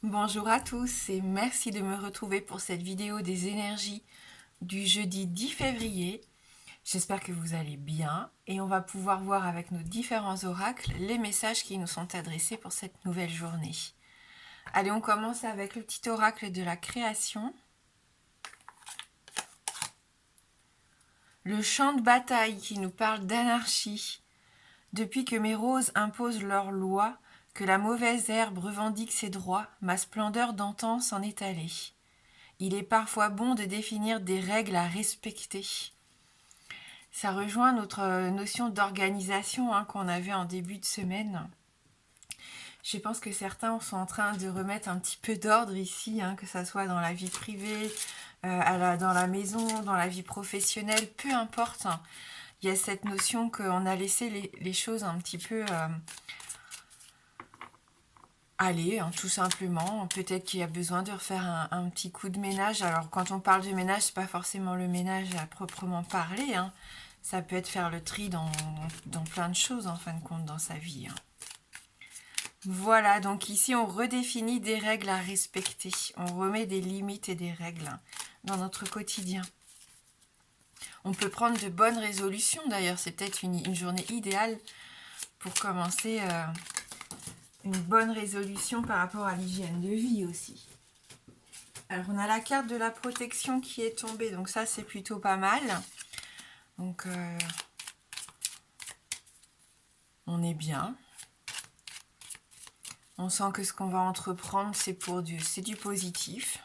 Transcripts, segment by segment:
Bonjour à tous et merci de me retrouver pour cette vidéo des énergies du jeudi 10 février. J'espère que vous allez bien et on va pouvoir voir avec nos différents oracles les messages qui nous sont adressés pour cette nouvelle journée. Allez, on commence avec le petit oracle de la création. Le champ de bataille qui nous parle d'anarchie. Depuis que mes roses imposent leurs lois, que la mauvaise herbe revendique ses droits, ma splendeur d'antan s'en est allée. Il est parfois bon de définir des règles à respecter. Ça rejoint notre notion d'organisation qu'on avait en début de semaine. Je pense que certains sont en train de remettre un petit peu d'ordre ici, que ce soit dans la vie privée, dans la maison, dans la vie professionnelle, peu importe. Il y a cette notion qu'on a laissé les choses un petit peu aller, tout simplement. Peut-être qu'il y a besoin de refaire un petit coup de ménage. Alors, quand on parle de ménage, c'est pas forcément le ménage à proprement parler. Ça peut être faire le tri dans plein de choses, en fin de compte, dans sa vie. Voilà, donc ici, on redéfinit des règles à respecter. On remet des limites et des règles dans notre quotidien. On peut prendre de bonnes résolutions, d'ailleurs. C'est peut-être une journée idéale pour commencer une bonne résolution par rapport à l'hygiène de vie aussi. Alors, on a la carte de la protection qui est tombée, donc ça, c'est plutôt pas mal. Donc, on est bien. On sent que ce qu'on va entreprendre, c'est du positif.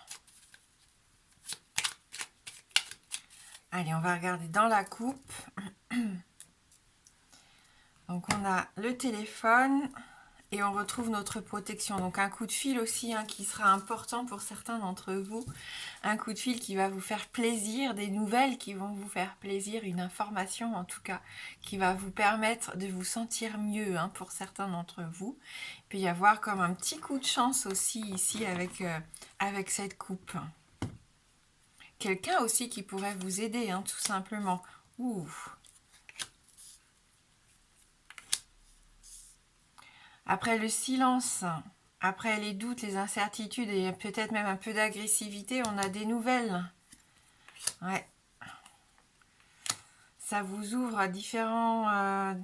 Allez, on va regarder dans la coupe. Donc, on a le téléphone et on retrouve notre protection. Donc, un coup de fil aussi qui sera important pour certains d'entre vous. Un coup de fil qui va vous faire plaisir, des nouvelles qui vont vous faire plaisir, une information en tout cas qui va vous permettre de vous sentir mieux pour certains d'entre vous. Il peut y avoir comme un petit coup de chance aussi ici avec cette coupe. Quelqu'un aussi qui pourrait vous aider, tout simplement. Ouh. Après le silence, après les doutes, les incertitudes et peut-être même un peu d'agressivité, on a des nouvelles. Ouais. Ça vous ouvre à différents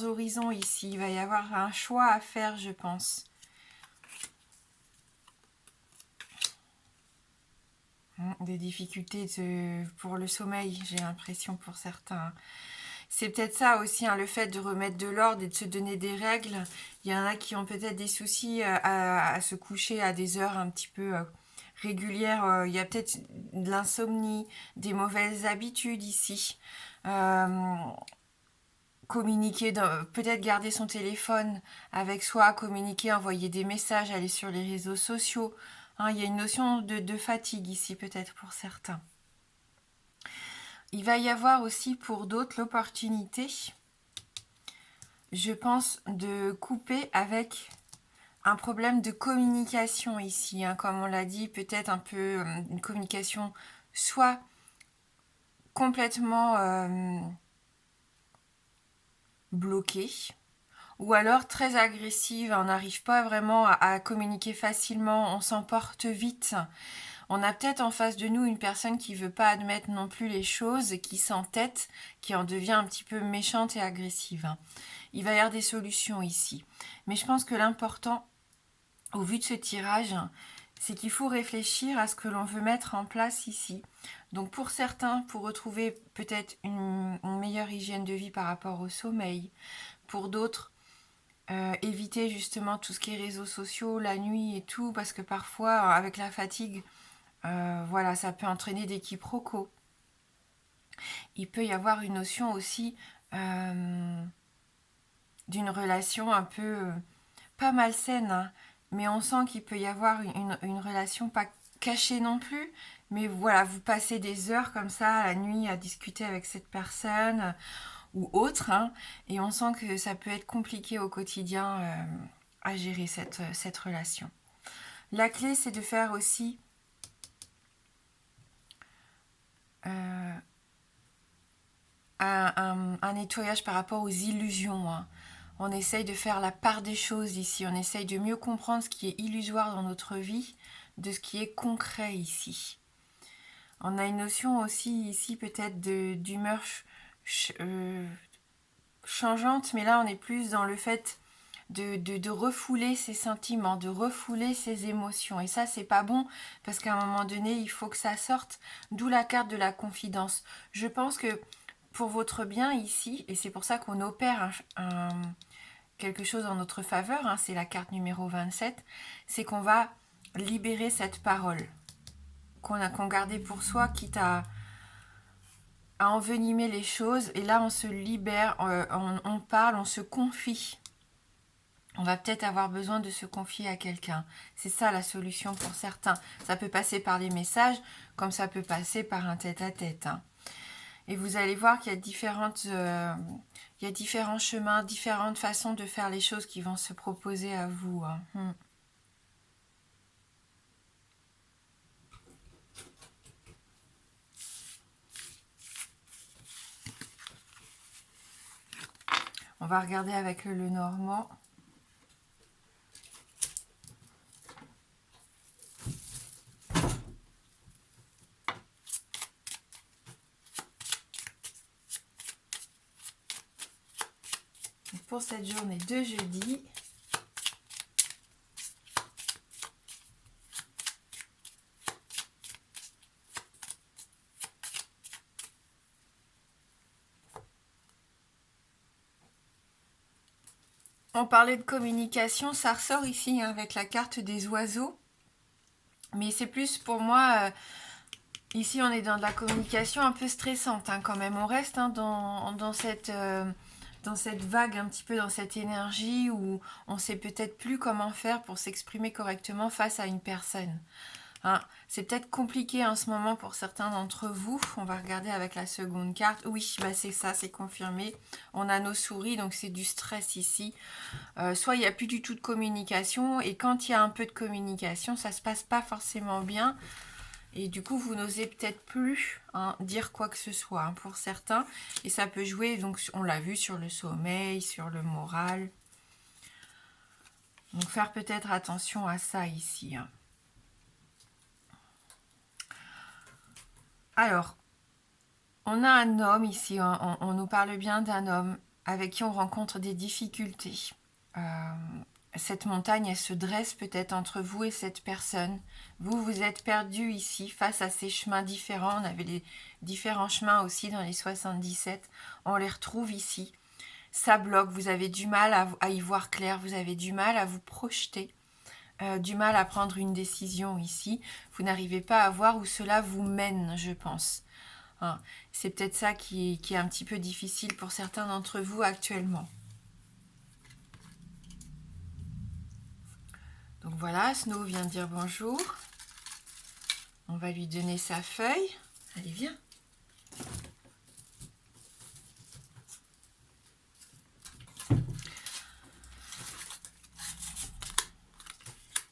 horizons ici. Il va y avoir un choix à faire, je pense. Des difficultés pour le sommeil, j'ai l'impression pour certains. C'est peut-être ça aussi, le fait de remettre de l'ordre et de se donner des règles. Il y en a qui ont peut-être des soucis à se coucher à des heures un petit peu régulières. Il y a peut-être de l'insomnie, des mauvaises habitudes ici. Communiquer, peut-être garder son téléphone avec soi, communiquer, envoyer des messages, aller sur les réseaux sociaux. Il y a une notion de fatigue ici peut-être pour certains. Il va y avoir aussi pour d'autres l'opportunité, je pense, de couper avec un problème de communication ici. Comme on l'a dit, peut-être un peu une communication soit complètement bloquée, ou alors très agressive, on n'arrive pas vraiment à communiquer facilement, on s'emporte vite. On a peut-être en face de nous une personne qui veut pas admettre non plus les choses, qui s'entête, qui en devient un petit peu méchante et agressive. Il va y avoir des solutions ici. Mais je pense que l'important, au vu de ce tirage, c'est qu'il faut réfléchir à ce que l'on veut mettre en place ici. Donc pour certains, pour retrouver peut-être une meilleure hygiène de vie par rapport au sommeil. Pour d'autres, éviter justement tout ce qui est réseaux sociaux, la nuit et tout, parce que parfois, avec la fatigue, voilà, ça peut entraîner des quiproquos. Il peut y avoir une notion aussi d'une relation un peu pas malsaine, mais on sent qu'il peut y avoir une relation pas cachée non plus, mais voilà, vous passez des heures comme ça la nuit à discuter avec cette personne ou autre, et on sent que ça peut être compliqué au quotidien à gérer cette relation. La clé, c'est de faire aussi un nettoyage par rapport aux illusions. On essaye de faire la part des choses ici. On essaye de mieux comprendre ce qui est illusoire dans notre vie de ce qui est concret ici. On a une notion aussi ici peut-être d'humeur changeante, mais là on est plus dans le fait de refouler ses sentiments, de refouler ses émotions. Et ça, c'est pas bon, parce qu'à un moment donné, il faut que ça sorte, d'où la carte de la confidence. Je pense que pour votre bien ici, et c'est pour ça qu'on opère quelque chose en notre faveur, hein, c'est la carte numéro 27, c'est qu'on va libérer cette parole qu'on gardait pour soi, quitte à envenimer les choses. Et là, on se libère, on parle, on se confie. On va peut-être avoir besoin de se confier à quelqu'un. C'est ça la solution pour certains. Ça peut passer par les messages, comme ça peut passer par un tête-à-tête. Hein. Et vous allez voir qu'il y a il y a différents chemins, différentes façons de faire les choses qui vont se proposer à vous. Hein. On va regarder avec le Normand. Pour cette journée de jeudi, on parlait de communication, ça ressort ici hein, avec la carte des oiseaux. Mais c'est plus pour moi, ici on est dans de la communication un peu stressante hein, quand même. On reste hein, dans cette vague, un petit peu dans cette énergie où on sait peut-être plus comment faire pour s'exprimer correctement face à une personne. Hein, c'est peut-être compliqué en ce moment pour certains d'entre vous. On va regarder avec la seconde carte. Oui, bah c'est ça, c'est confirmé. On a nos souris, donc c'est du stress ici. Soit il n'y a plus du tout de communication, et quand il y a un peu de communication, ça se passe pas forcément bien. Et du coup, vous n'osez peut-être plus hein, dire quoi que ce soit hein, pour certains. Et ça peut jouer, donc on l'a vu, sur le sommeil, sur le moral. Donc faire peut-être attention à ça ici. Hein. Alors, on a un homme ici, on nous parle bien d'un homme avec qui on rencontre des difficultés. Cette montagne, elle se dresse peut-être entre vous et cette personne. Vous, vous êtes perdu ici face à ces chemins différents. On avait les différents chemins aussi dans les 77. On les retrouve ici. Ça bloque, vous avez du mal à y voir clair, vous avez du mal à vous projeter. Du mal à prendre une décision ici. Vous n'arrivez pas à voir où cela vous mène, je pense. Hein. C'est peut-être ça qui est un petit peu difficile pour certains d'entre vous actuellement. Donc voilà, Snow vient de dire bonjour. On va lui donner sa feuille. Allez, viens.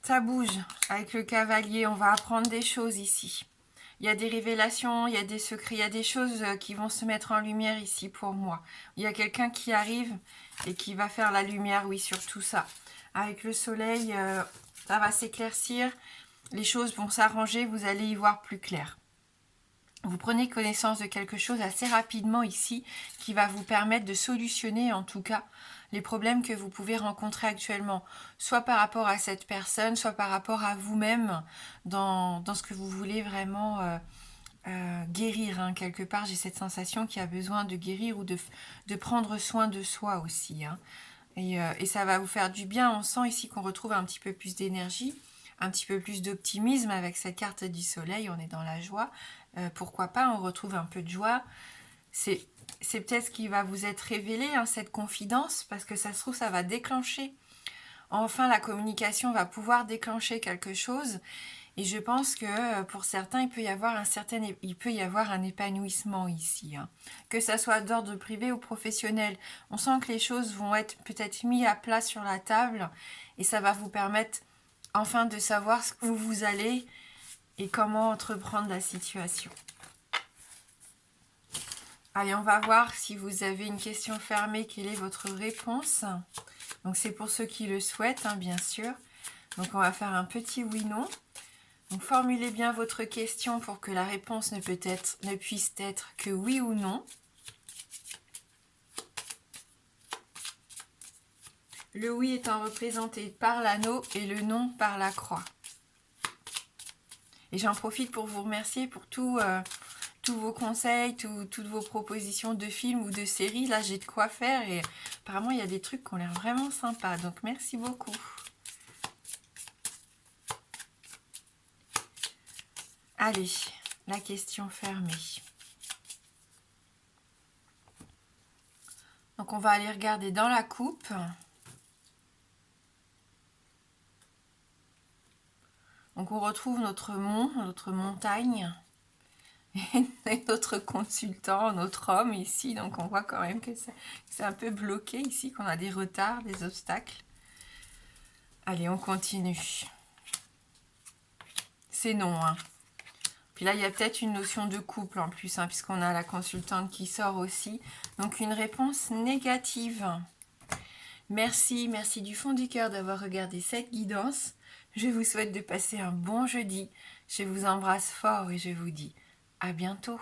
Ça bouge avec le cavalier, on va apprendre des choses ici. Il y a des révélations, il y a des secrets, il y a des choses qui vont se mettre en lumière ici pour moi. Il y a quelqu'un qui arrive et qui va faire la lumière, oui, sur tout ça. Avec le soleil, ça va s'éclaircir, les choses vont s'arranger, vous allez y voir plus clair. Vous prenez connaissance de quelque chose assez rapidement ici qui va vous permettre de solutionner en tout cas les problèmes que vous pouvez rencontrer actuellement, soit par rapport à cette personne, soit par rapport à vous-même dans ce que vous voulez vraiment guérir. Hein. Quelque part, j'ai cette sensation qu'il y a besoin de guérir ou de prendre soin de soi aussi. Hein. Et ça va vous faire du bien. On sent ici qu'on retrouve un petit peu plus d'énergie, un petit peu plus d'optimisme avec cette carte du soleil. On est dans la joie. Pourquoi pas, on retrouve un peu de joie. C'est peut-être ce qui va vous être révélé, hein, cette confidence, parce que ça se trouve, ça va déclencher. Enfin, la communication va pouvoir déclencher quelque chose. Et je pense que pour certains, il peut y avoir un épanouissement ici. Hein. Que ça soit d'ordre privé ou professionnel. On sent que les choses vont être peut-être mises à plat sur la table. Et ça va vous permettre enfin de savoir où vous allez et comment entreprendre la situation. Allez, on va voir si vous avez une question fermée, quelle est votre réponse. Donc c'est pour ceux qui le souhaitent, hein, bien sûr. Donc on va faire un petit oui/non. Donc formulez bien votre question pour que la réponse ne puisse être que oui ou non. Le oui étant représenté par l'anneau et le non par la croix. Et j'en profite pour vous remercier pour tous vos conseils, toutes vos propositions de films ou de séries. Là, j'ai de quoi faire et apparemment, il y a des trucs qui ont l'air vraiment sympas. Donc, merci beaucoup. Allez, la question fermée. Donc, on va aller regarder dans la coupe. Donc, on retrouve notre mont, notre montagne. Et notre consultant, notre homme ici, donc on voit quand même que c'est un peu bloqué ici, qu'on a des retards, des obstacles. Allez, on continue. C'est non, hein. Puis là, il y a peut-être une notion de couple en plus, hein, puisqu'on a la consultante qui sort aussi. Donc une réponse négative. Merci, merci du fond du cœur d'avoir regardé cette guidance. Je vous souhaite de passer un bon jeudi. Je vous embrasse fort et je vous dis à bientôt.